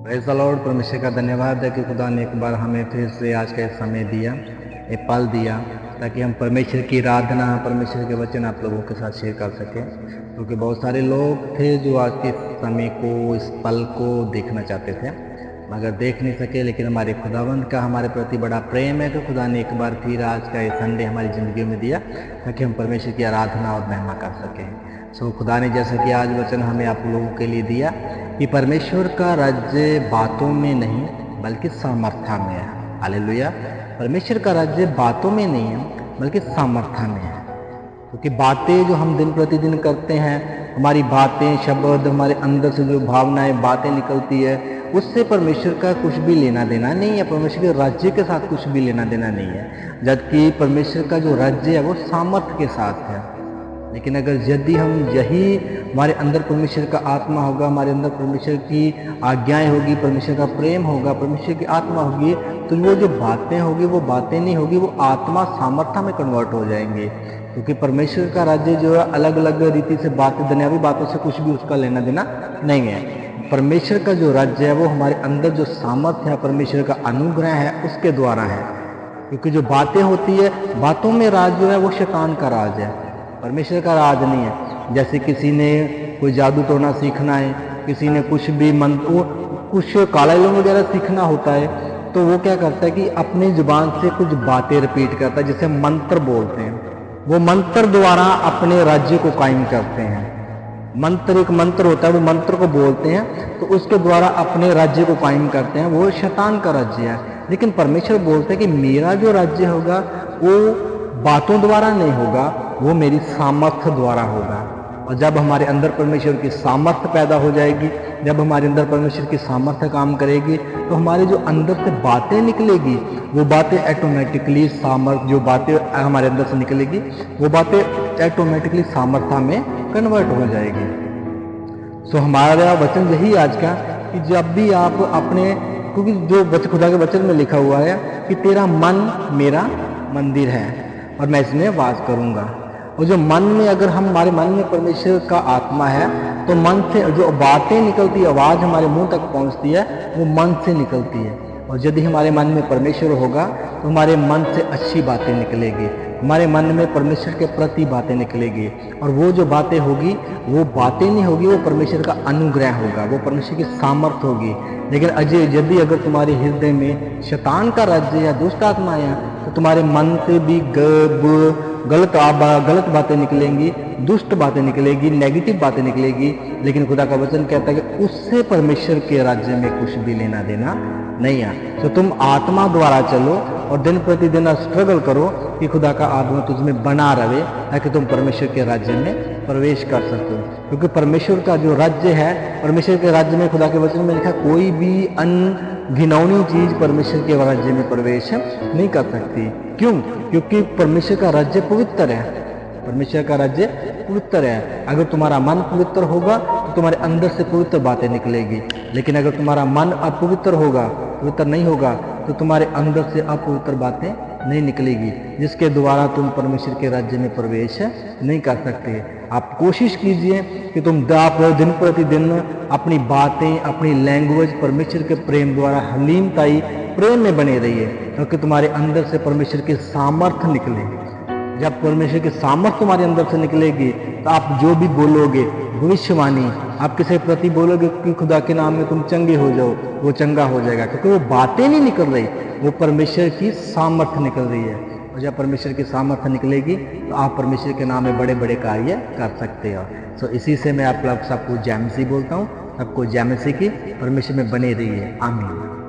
Praise the Lord. परमेश्वर का धन्यवाद है कि खुदा ने एक बार हमें फिर से आज का समय दिया, एक पल दिया, ताकि हम परमेश्वर की आराधना, परमेश्वर के वचन आप लोगों के साथ शेयर कर सकें। क्योंकि बहुत सारे लोग थे जो आज के समय को, इस पल को देखना चाहते थे मगर देख नहीं सके। लेकिन हमारे खुदावंद का हमारे प्रति बड़ा प्रेम है कि खुदा ने एक बार फिर आज का ये संडे हमारी ज़िंदगी में दिया ताकि हम परमेश्वर की आराधना और महिमा कर सकें। खुदा ने जैसा कि आज वचन हमें आप लोगों के लिए दिया कि परमेश्वर का राज्य बातों में नहीं बल्कि सामर्थ्य में है। हालेलुया। परमेश्वर का राज्य बातों में नहीं है बल्कि सामर्थ्य में है। क्योंकि बातें जो हम दिन प्रतिदिन करते हैं, हमारी बातें, शब्द, हमारे अंदर से जो भावनाएं, बातें निकलती है, उससे परमेश्वर का कुछ भी लेना देना नहीं है। परमेश्वर के राज्य के साथ कुछ भी लेना देना नहीं है। जबकि परमेश्वर का जो राज्य है वो सामर्थ्य के साथ है। लेकिन अगर यदि हम यही हमारे अंदर परमेश्वर का आत्मा होगा, हमारे अंदर परमेश्वर की आज्ञाएं होगी, परमेश्वर का प्रेम होगा, परमेश्वर की आत्मा होगी, तो वो जो बातें होगी वो बातें नहीं होगी, वो आत्मा सामर्थ्य में कन्वर्ट हो जाएंगे। क्योंकि परमेश्वर का राज्य जो है अलग अलग रीति से बातें, दुनियावी बातों से कुछ भी उसका लेना देना नहीं है। परमेश्वर का जो राज्य है वो हमारे अंदर जो सामर्थ्य है, परमेश्वर का अनुग्रह है, उसके द्वारा है। क्योंकि जो बातें होती है, बातों में राज जो है वो शैतान का राज है, परमेश्वर का राज नहीं है। जैसे किसी ने कोई जादू टोना सीखना है, किसी ने कुछ भी मंत्र, कुछ कालाइलों वगैरह सीखना होता है, तो वो क्या करता है कि अपनी जुबान से कुछ बातें रिपीट करता है, जिसे मंत्र बोलते हैं। वो मंत्र द्वारा अपने राज्य को कायम करते हैं। मंत्र, एक मंत्र होता है, वो मंत्र को बोलते हैं तो उसके द्वारा अपने राज्य को कायम करते हैं। वो शैतान का राज्य है। लेकिन परमेश्वर बोलते हैं कि मेरा जो राज्य होगा वो बातों द्वारा नहीं होगा, वो मेरी सामर्थ्य द्वारा होगा। और जब हमारे अंदर परमेश्वर की सामर्थ्य पैदा हो जाएगी, जब हमारे अंदर परमेश्वर की सामर्थ्य काम करेगी, तो हमारे जो अंदर से बातें निकलेगी, वो बातें ऑटोमेटिकली सामर्थ्य, जो बातें हमारे अंदर से निकलेगी वो बातें ऑटोमेटिकली सामर्थ्य में कन्वर्ट हो जाएगी। हमारा वचन यही आज का कि जब भी आप अपने, क्योंकि जो खुदा के वचन में लिखा हुआ है कि तेरा मन मेरा मंदिर है और मैं इसमें वास करूंगा। और जो मन में, अगर हम, हमारे मन में परमेश्वर का आत्मा है, तो मन से जो बातें निकलती है, आवाज़ हमारे मुंह तक पहुंचती है, वो मन से निकलती है। और यदि हमारे मन में परमेश्वर होगा तो हमारे मन से अच्छी बातें निकलेगी, हमारे मन में परमेश्वर के प्रति बातें निकलेगी। और वो जो बातें होगी वो बातें नहीं होगी, वो परमेश्वर का अनुग्रह होगा, वो परमेश्वर की सामर्थ्य होगी। लेकिन यदि अगर तुम्हारे हृदय में शैतान का राज्य या दुष्ट आत्मा है, तो तुम्हारे मन से भी गलत बातें निकलेंगी, दुष्ट बातें निकलेगी, नेगेटिव बातें निकलेगी। लेकिन खुदा का वचन कहता है कि उससे परमेश्वर के राज्य में कुछ भी लेना देना नहीं है। तो तुम आत्मा द्वारा चलो और दिन प्रतिदिन स्ट्रगल करो कि खुदा का आत्मा तुझ में बना रहे, ताकि तुम परमेश्वर के राज्य में प्रवेश कर सको। क्योंकि परमेश्वर का जो राज्य है, परमेश्वर के राज्य में, खुदा के वचन में लिखा, कोई भी घिनौनी चीज परमेश्वर के राज्य में प्रवेश नहीं कर सकती। क्यों? क्योंकि परमेश्वर का राज्य पवित्र है। परमेश्वर का राज्य पवित्र है। अगर तुम्हारा मन पवित्र होगा तो तुम्हारे अंदर से पवित्र बातें निकलेगी। लेकिन अगर तुम्हारा मन अपवित्र होगा, पवित्र नहीं होगा, तो तुम्हारे अंदर से अपवित्र बातें नहीं निकलेगी, जिसके द्वारा तुम परमेश्वर के राज्य में प्रवेश नहीं कर सकते। आप कोशिश कीजिए कि तुम दिन प्रतिदिन अपनी बातें, अपनी लैंग्वेज परमेश्वर के प्रेम द्वारा, हलीमताई प्रेम में बने रहिए, क्योंकि तुम्हारे अंदर से परमेश्वर की सामर्थ्य निकलेगी। जब परमेश्वर की सामर्थ्य तुम्हारे अंदर से निकलेगी तो आप जो भी बोलोगे, भविष्यवाणी आप किसी प्रति बोलोगे कि खुदा के नाम में तुम चंगे हो जाओ, वो चंगा हो जाएगा। क्योंकि वो बातें नहीं निकल रही, वो परमेश्वर की सामर्थ्य निकल रही है। और जब परमेश्वर की सामर्थ्य निकलेगी तो आप परमेश्वर के नाम में बड़े बड़े कार्य कर सकते हो। इसी से मैं आप सबको जय मसीह बोलता हूँ। सबको जय मसीह की, परमेश्वर में बने रहिए। आमीन।